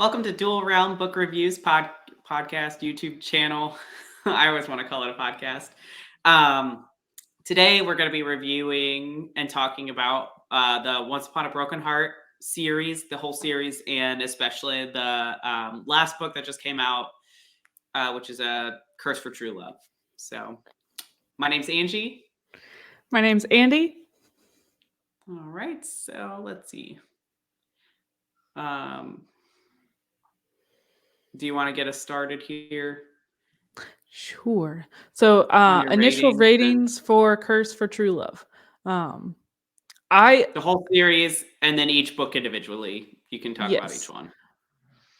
Welcome to Dual Realm Book Reviews podcast YouTube channel. I always want to call it a podcast. Today we're going to be reviewing and talking about the Once Upon a Broken Heart series, the whole series, and especially the last book that just came out, which is A Curse for True Love. So, my name's Angie. My name's Andy. All right, so let's see. Do you want to get us started here? Sure. So, initial ratings for Curse for True Love. The whole series, and then each book individually. You can talk about each one.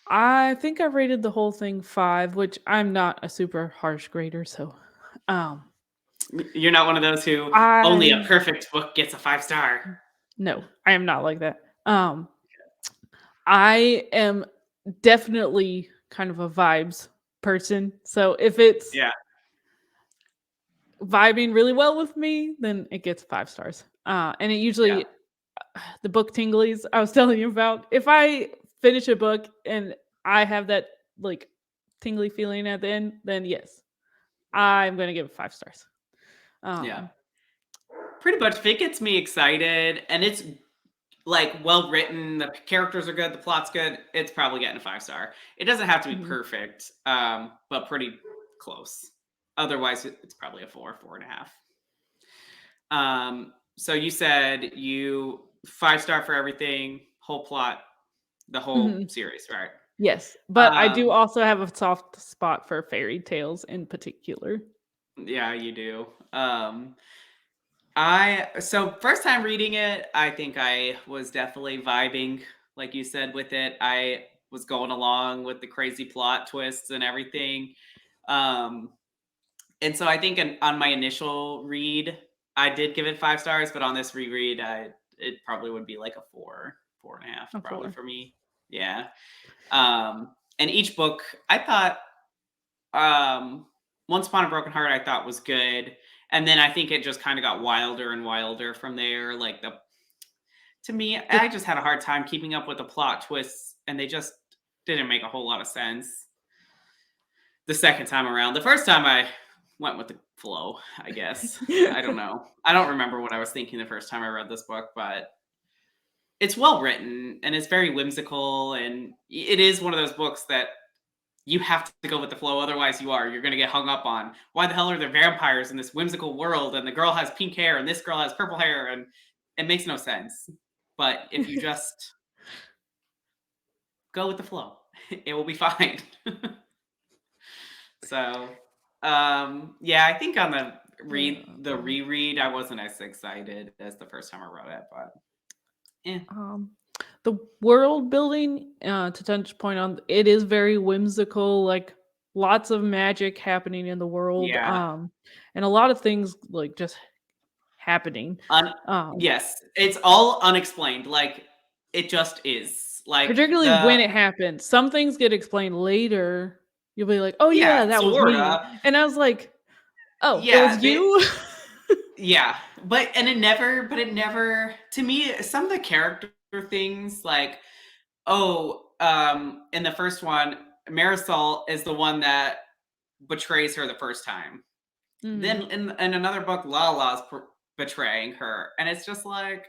I think I rated the whole thing 5, which I'm not a super harsh grader, so. You're not one of those who only a perfect book gets a 5-star. No, I am not like that. I am definitely kind of a vibes person. So if it's vibing really well with me, then it gets 5 stars. And it usually, the book tinglies I was telling you about, if I finish a book and I have that like tingly feeling at the end, then yes, I'm going to give it 5 stars. Pretty much. If it gets me excited and it's like well written, the characters are good, the plot's good, it's probably getting a 5-star. It doesn't have to be perfect, but pretty close. Otherwise, it's probably a 4.5. So you said you 5-star for everything, whole plot, the whole series, right? Yes, but I do also have a soft spot for fairy tales in particular. Yeah, you do. So first time reading it, I think I was definitely vibing, like you said, with it. I was going along with the crazy plot twists and everything. And so I think on my initial read, I did give it 5 stars, but on this reread, it probably would be like a 4.5, probably for me. Yeah. And each book, I thought, Once Upon a Broken Heart, I thought was good. And then I think it just kind of got wilder and wilder from there. Like to me, I just had a hard time keeping up with the plot twists, and they just didn't make a whole lot of sense the second time around. The first time I went with the flow, I guess. I don't know. I don't remember what I was thinking the first time I read this book, but it's well written and it's very whimsical, and it is one of those books that you have to go with the flow. Otherwise, you're going to get hung up on why the hell are there vampires in this whimsical world, and the girl has pink hair and this girl has purple hair, and it makes no sense. But if you just go with the flow, it will be fine. So, I think on the reread, I wasn't as excited as the first time I wrote it, but the world building, to touch point on, it is very whimsical, like lots of magic happening in the world, and a lot of things like just happening. Yes, it's all unexplained. Like it just is. Like particularly when it happens. Some things get explained later. You'll be like, "Oh yeah, that was me," and I was like, "Oh, it was you." Yeah, but it never. To me, some of the character things, like, in the first one, Marisol is the one that betrays her the first time. Then in another book, Lala's betraying her, and it's just like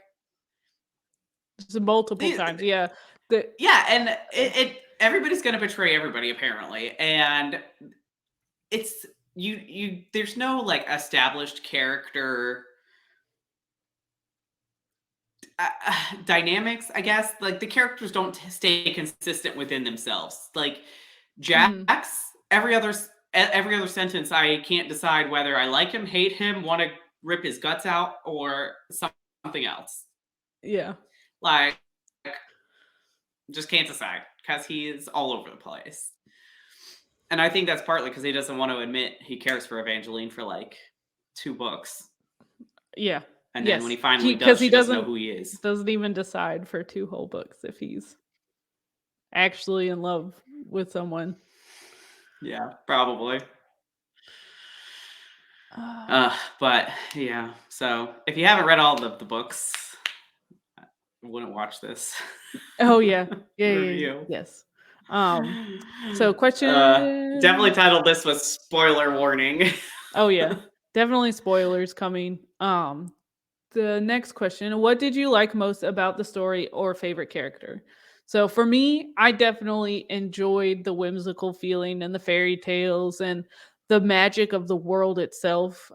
it's multiple times. Yeah, and it everybody's gonna betray everybody apparently, and it's you. There's no like established character dynamics, I guess. Like the characters don't stay consistent within themselves. Like Jax, every other sentence, I can't decide whether I like him, hate him, want to rip his guts out, or something else. Yeah, like just can't decide because he is all over the place. And I think that's partly because he doesn't want to admit he cares for Evangeline for like 2 books. Yeah. And then when he finally does, he doesn't know who he is. Doesn't even decide for 2 whole books if he's actually in love with someone. Yeah, probably. But yeah, so if you haven't read all the books, I wouldn't watch this. Oh yeah. Yeah. Yes. Um, so Definitely question. titled this with spoiler warning. Oh yeah, definitely spoilers coming. The next question, what did you like most about the story or favorite character? So for me, I definitely enjoyed the whimsical feeling and the fairy tales and the magic of the world itself.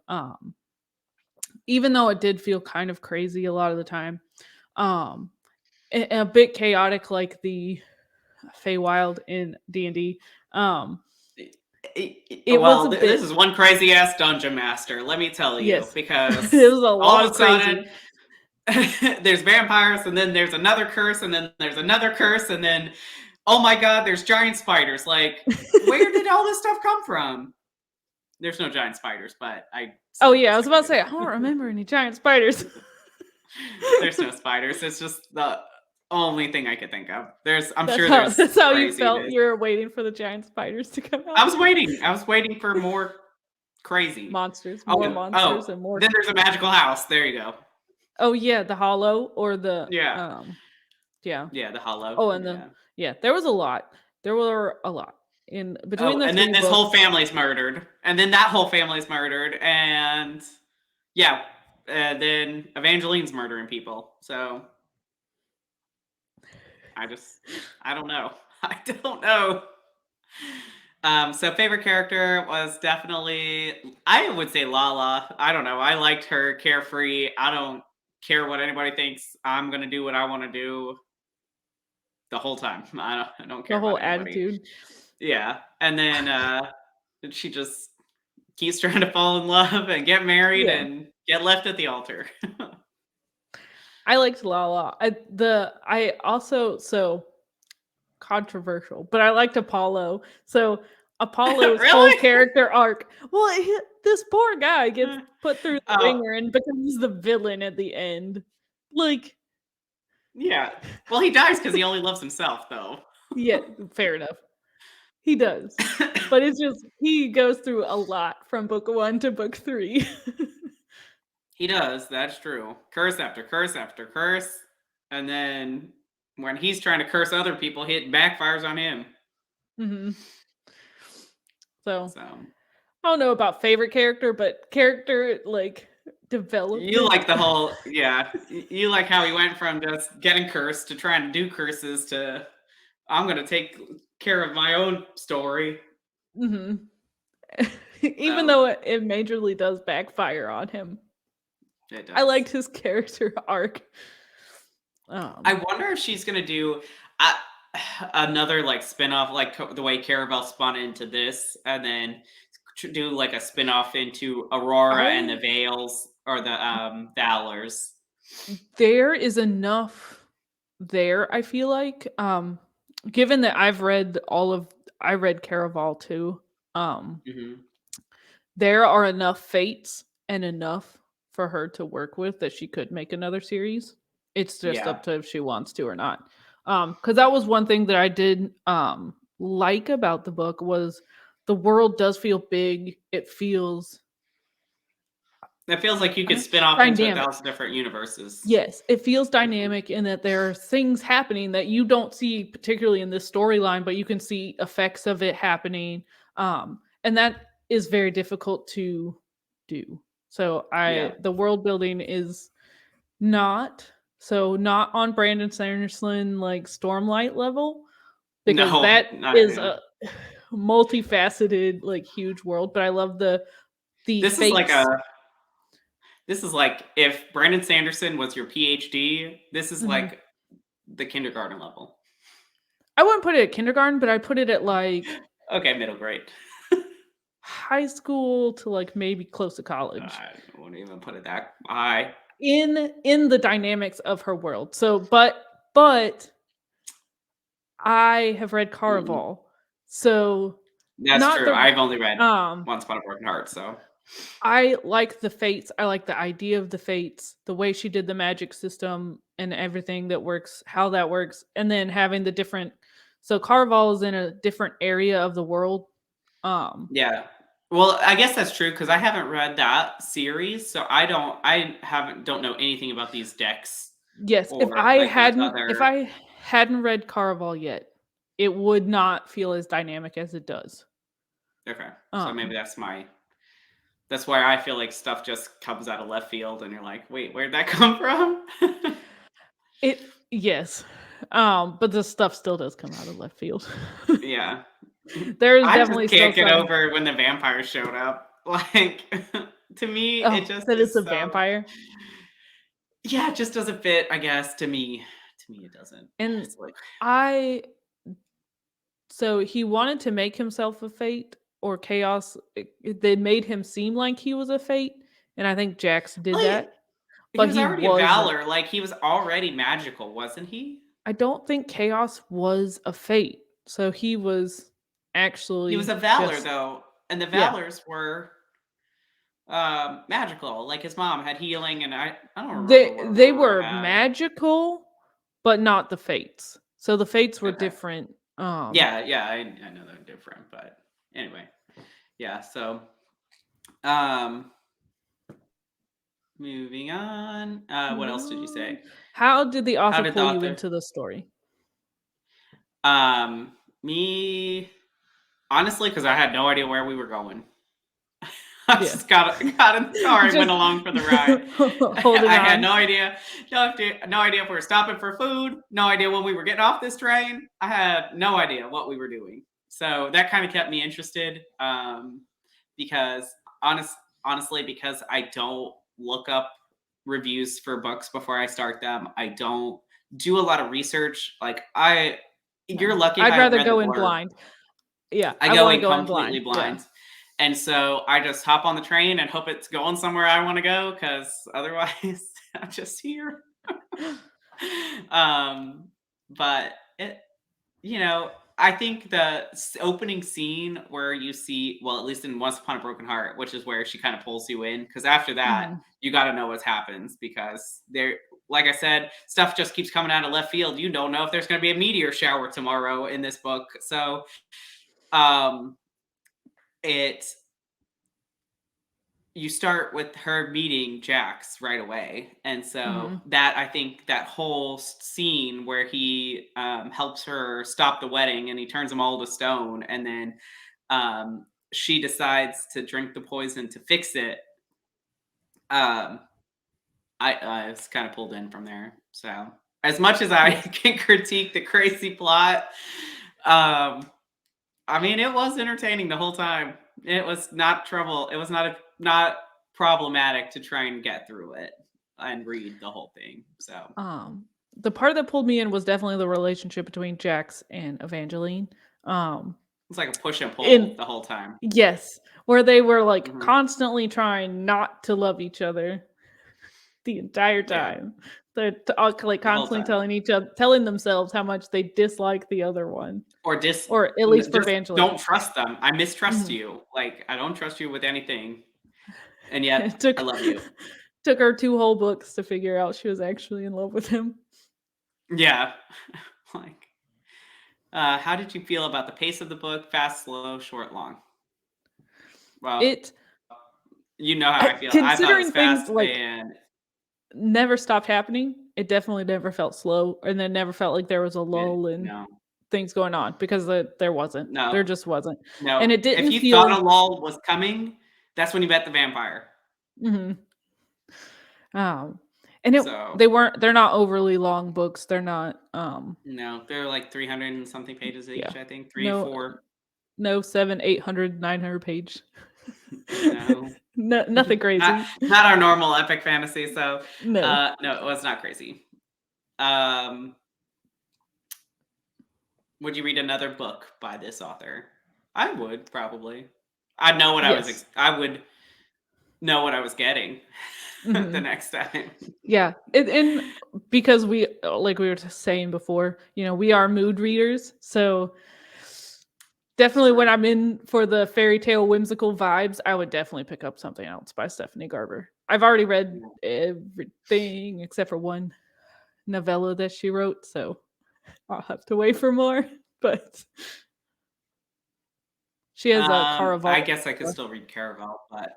Even though it did feel kind of crazy a lot of the time. Um, a bit chaotic like the Feywild in D&D. Um, it was Well, a this bit, is one crazy ass dungeon master, let me tell you, yes. It because was a all lot of of a sudden crazy. there's vampires, and then there's another curse, and then there's another curse, and then oh my god, there's giant spiders. Like, where did all this stuff come from? There's no giant spiders, but I Oh still yeah, I was about to investigated. say I don't remember any giant spiders. There's no spiders. It's just the only thing I could think of. I'm That's sure how there's that's how you felt. craziness. You were waiting for the giant spiders to come I out. was waiting. I was waiting for more crazy. Monsters, more Oh, monsters, oh. and more. Then there's a magical house. There you go. Oh yeah, the hollow or the Yeah. yeah. Yeah, the hollow. Oh, and the Yeah. yeah, there was a lot. There were a lot in between Oh, the and then three this whole books. family's murdered, and then that whole family's murdered, and yeah, then Evangeline's murdering people. So I don't know. I don't know. So favorite character was definitely, I would say Lala. I don't know. I liked her carefree. I don't care what anybody thinks. I'm gonna do what I want to do the whole time. I don't The care whole about anybody. attitude. Yeah, and then she just keeps trying to fall in love and get married Yeah. and get left at the altar. I liked Lala. I also so controversial, but I liked Apollo. So Apollo's whole Really? character arc. Well, this poor guy gets put through the Oh, ringer and becomes the villain at the end. Like, yeah. Well, he dies because he only loves himself, though. yeah, fair enough. He does. But it's just he goes through a lot from book 1 to book 3. He does. That's true. Curse after curse after curse, and then when he's trying to curse other people, it backfires on him. Mhm. So, So I don't know about favorite character, but character like you development. like the whole, yeah. You like how he went from just getting cursed to trying to do curses to I'm gonna take care of my own story. Mhm. Even So though it majorly does backfire on him. it I does. liked his character arc. I Um, wonder if she's gonna do uh, another like spin-off, like the way Caravel spun into this, and then do like a spin-off into Aurora and the I Veils or the Valors. there is enough there, I feel like. Given that I read Caraval too. Um, Hmm. there are enough fates and enough for her to work with that she could make another series. It's just Yeah, up to if she wants to or not. Because that was one thing that I did like about the book was the world does feel big. It feels it feels like you could spin off into a dynamic. thousand different universes. Yes, it feels Mhm. dynamic in that there are things happening that you don't see particularly in this storyline, but you can see effects of it happening. And that is very difficult to do. So Yeah, the world building is not not on Brandon Sanderson like Stormlight level because no, that not is yeah. a multifaceted like huge world. But I love the This is like a fates. this is like if Brandon Sanderson was your PhD. This is Mhm. like the kindergarten level. I wouldn't put it at kindergarten, but I put it at like Okay, middle grade. high school to, like, maybe close to college I wouldn't even put it that high. in the dynamics of her world. So, but I have read Mhm. Caraval, so That's not true. the I've only read um, Once Upon a Broken Heart, so I like the fates, I like the idea of the fates, the way she did the magic system and everything that works, how that works, and then having the different so Caraval is in a different area of the world, um yeah. Well, I guess that's true because I haven't read that series, so don't know anything about these decks Yes, or like those if other. I hadn't read Caraval yet, it would not feel as dynamic as it does. Okay. So maybe Um, that's why I feel like stuff just comes out of left field and you're like, "Wait, where'd that come from?" yes. But the stuff still does come out of left field. Yeah. There is I just definitely still can't get some. over when the vampires showed up. Like, to me, it Oh, just that it's is a so vampire. yeah, it just doesn't fit, I guess, to me. To me, it doesn't. And It's like I so he wanted to make himself a fate or chaos. They made him seem like he was a fate, and I think Jax did like, that. he But was he already a wasn't. Valor, like, he was already magical, wasn't he? I don't think chaos was a fate. So he was He was actually a Valor, just though, and the yeah. Valors were, magical, like, his mom had healing, and I don't remember what They Aurora were had. magical, but not the fates. So the fates were Okay. different. Yeah, yeah, I know they're different, but anyway. Yeah, so, um, moving on, what Moving else did you on. say? How did the How author did the pull you author into the story? Me honestly, because I had no idea where we were going. I Yeah. just got in the car and went Just along for the ride. holding I had on. no idea, no idea if we were stopping for food, no idea when we were getting off this train. I had no idea what we were doing. So that kind of kept me interested, because honestly, because I don't look up reviews for books before I start them. I don't do a lot of research. Like you're No. lucky if I'd I rather read the go in blurb. blind. Yeah, I I go wanna in go in completely blind. Yeah. blind. And so I just hop on the train and hope it's going somewhere I want to go because otherwise I'm just here. um, but it, I think the opening scene where you see, well, at least in Once Upon a Broken Heart, which is where she kind of pulls you in, because after that, Mhm. you got to know what happens because like I said, stuff just keeps coming out of left field. You don't know if there's going to be a meteor shower tomorrow in this book. So, um, it you start with her meeting Jax right away. And so Mhm. that I think that whole scene where he helps her stop the wedding and he turns them all to stone, and then she decides to drink the poison to fix it. Um, I was kind of pulled in from there. So as much as I Yes. can critique the crazy plot, um, I mean, it was entertaining the whole time. It was not trouble. It was not problematic to try and get through it and read the whole thing. So Um, the part that pulled me in was definitely the relationship between Jax and Evangeline. Um, it's like a push and pull in the whole time. yes, where they were, like, Hmm. constantly trying not to love each other the entire Yeah, time. They're like, the whole constantly time. telling themselves how much they dislike the other one, Or or at least for just Evangeline. don't trust them. I mistrust Mhm. you. Like I don't trust you with anything, and yet It I took love you. took her 2 whole books to figure out she was actually in love with him. Yeah. Like, how did you feel about the pace of the book? Fast, slow, short, long? Well, It you know how I feel. I thought it was considering things, fast like, and never stopped happening, it definitely never felt slow, and then never felt like there was a lull in no, things going on because there wasn't. no, There just wasn't. And no. it If didn't you thought feel a lull was coming, that's when you met the vampire. mhm. Um, and So they're not overly long books. They're not, no, they're like 300 and something pages yeah. each. I think three, No four. no 7, 800, 900 page. No, No, nothing not crazy. not our normal epic fantasy. So No. no, it was not crazy. Um, would you read another book by this author? I would probably. Yes. I would know what I was getting the Mhm. next time. Yeah, and because like we were just saying before, we are mood readers, so It's definitely when true. I'm in for the fairy tale whimsical vibes, I would definitely pick up something else by Stephanie Garber. I've already read Yeah. everything except for one novella that she wrote, so I'll have to wait for more. But she has a Caraval. I guess I could still read Caraval, but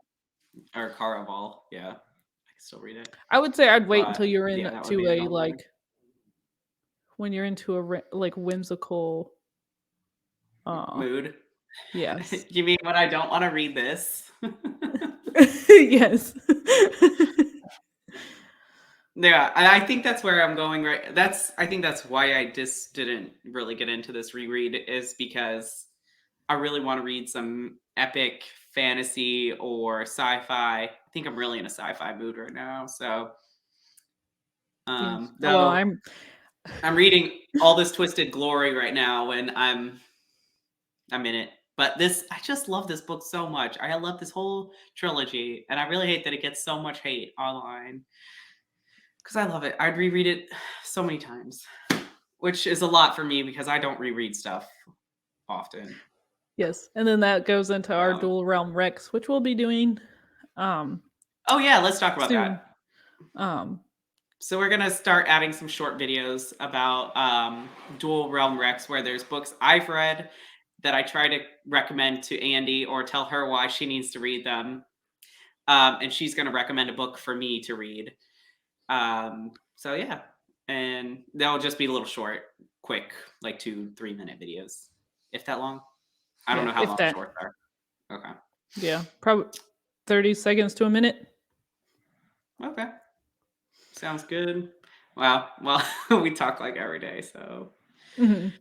or Caraval, yeah, I could still read it. I would say I'd wait until But you're yeah, that would be into a another one. like when you're into a like whimsical. mood. Yes. You mean when I don't want to read this? Yes. Yeah, and I think that's where I'm going right. I think that's why I just didn't really get into this reread is because I really want to read some epic fantasy or sci-fi. I think I'm really in a sci-fi mood right now. So, Yes. Oh, well, though I'm reading all this Twisted Glory right now, and I'm in it. But I just love this book so much. I love this whole trilogy, and I really hate that it gets so much hate online because I love it. I'd reread it so many times, which is a lot for me because I don't reread stuff often. yes. And then that goes into our So. Dual Realm Rex, which we'll be doing um Oh yeah, let's talk about soon. that. Um So we're gonna start adding some short videos about Dual Realm Rex, where there's books I've read that I try to recommend to Andy or tell her why she needs to read them, and she's gonna recommend a book for me to read. So yeah, and they'll just be a little short, quick, like 2-3 minute videos, if that long. I don't yeah, know how if long that. shorts are. Okay. Yeah, probably 30 seconds to a minute. Okay. Sounds good. Wow. Well, we talk like every day, so. Mhm.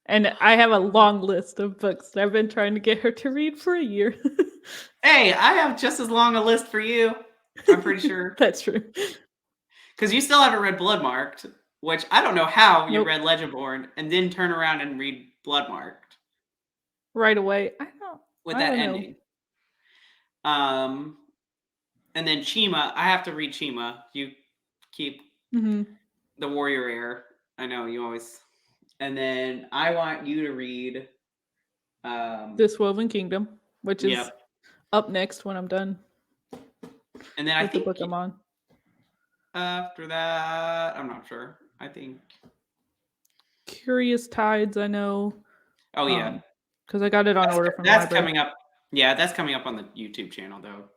And I have a long list of books that I've been trying to get her to read for a year. Hey, I have just as long a list for you. I'm pretty sure. That's true. Because you still haven't read Bloodmarked, which I don't know how you Nope. read Legendborn and then turn around and read Bloodmarked Right away. with I that don't know. ending. Um, and then Chima, I have to read Chima. You keep Mhm. the Warrior Heir. I know you always. And then I want you to read. This Woven Kingdom, which is Yep. up next when I'm done And then I with the think book I'm on. after that, I'm not sure. I think. Curious Tides, I know. Oh yeah, Because I got it on that's order from the that's library. coming up. Yeah, that's coming up on the YouTube channel though.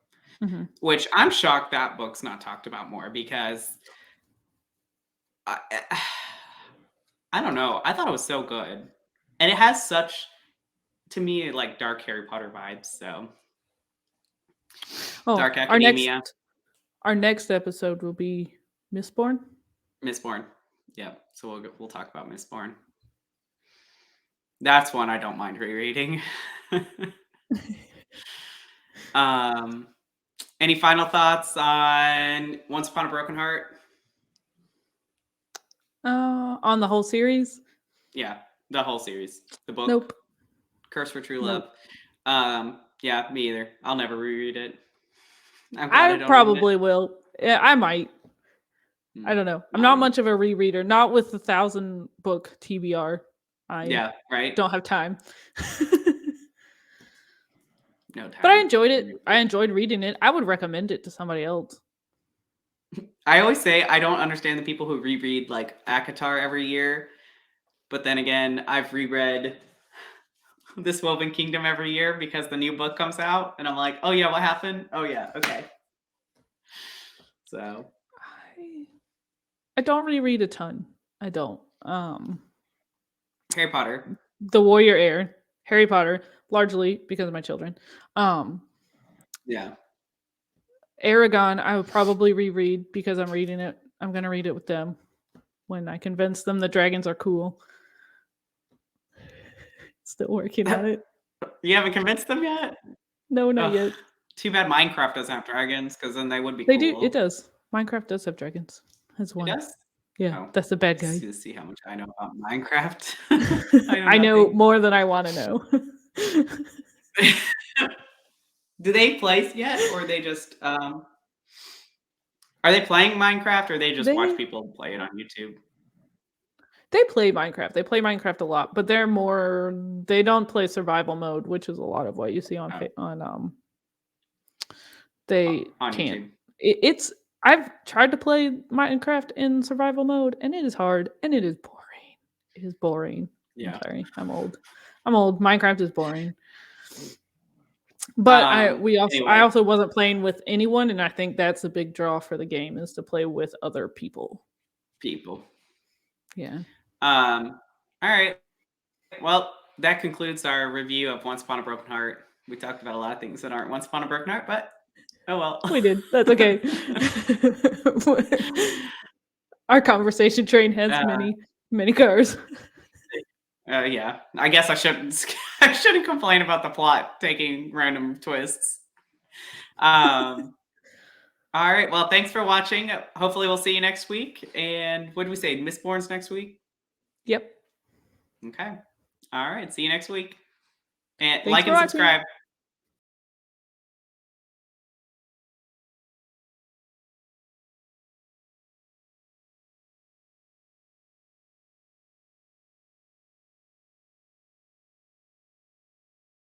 Mhm. Which I'm shocked that book's not talked about more because I, I don't know. I thought it was so good, and it has such to me like dark Harry Potter vibes. So Oh, Dark Academia, our next episode will be Mistborn. Mistborn. Yeah, so we'll talk about Mistborn. That's one I don't mind rereading. um, any final thoughts on Once Upon a Broken Heart? On the whole series? Yeah, the whole series, the book, Nope. Curse for True Nope. Love. Yeah, me either. I'll never reread it. I'm glad I I don't own it. probably will. Yeah, I might. I don't know. I'm I not don't know. much of a rereader. Not with the 1,000 book TBR. I Yeah, right. don't have time. No But I time. enjoyed it. I enjoyed reading it. I would recommend it to somebody else. I always say I don't understand the people who reread like ACOTAR every year, but then again, I've reread This Woven Kingdom every year because the new book comes out, and I'm like, oh yeah, what happened? Oh yeah, okay. So I don't reread a ton. I don't. Harry Potter. The Warrior Heir, Harry Potter, largely because of my children. Yeah. Aragon, I would probably reread because I'm reading it. I'm gonna read it with them when I convince them the dragons are cool. Still working on it. You haven't convinced them yet? No, not Ugh. yet. Too bad Minecraft doesn't have dragons, because then they would be They do. It cool. does. Minecraft does have dragons. Has It one. does? Yeah, Oh, that's the bad guy. see how much I know about Minecraft. I know I know nothing. more than I want to know. Do they play yet, or they just are they playing Minecraft, or they just watch they people play it on YouTube? they play Minecraft. They play Minecraft a lot, but they don't play survival mode, which is a lot of what you see on Oh, they on can't. YouTube. It's I've tried to play Minecraft in survival mode, and it is hard, and it is boring. It is boring. I'm Yeah. sorry. I'm old. I'm old. Minecraft is boring. But I Anyway, also wasn't playing with anyone, and I think that's a big draw for the game is to play with other people. people. Yeah. All right. Well, that concludes our review of Once Upon a Broken Heart. We talked about a lot of things that aren't Once Upon a Broken Heart, but oh well. We did. That's okay. Our conversation train has many cars. Yeah, I guess I shouldn't. I shouldn't complain about the plot taking random twists. All right. Well, thanks for watching. Hopefully, we'll see you next week. And what did we say? Mistborn's next week. Yep. Okay. All right. See you next week. And Thanks like for and watching. subscribe.